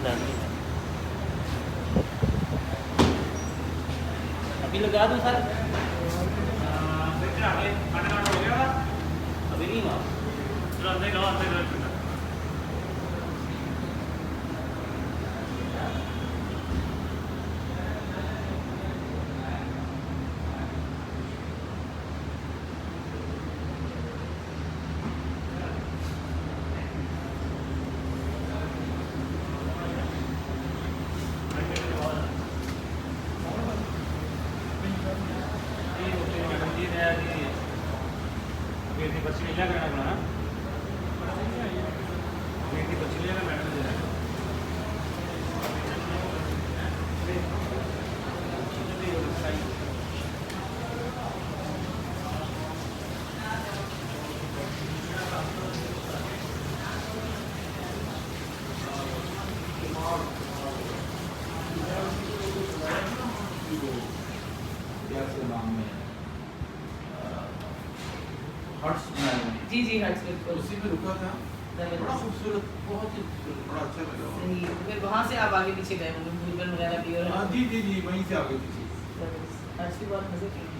Done नहीं है। अभी लगा दूँ सर? अभी नहीं हुआ। हर्ट्स बनाया है। जी जी हर्ट्स बिल्कुल उसी में रुका था, बड़ा खूबसूरत, बहुत ही बड़ा अच्छा लगा। सही। फिर वहाँ से आप आगे पीछे गए होंगे, भूलबन वगैरह भी और हाँ जी जी जी, वहीं से आगे पीछे। हर्ट्स भी बहुत मजे की।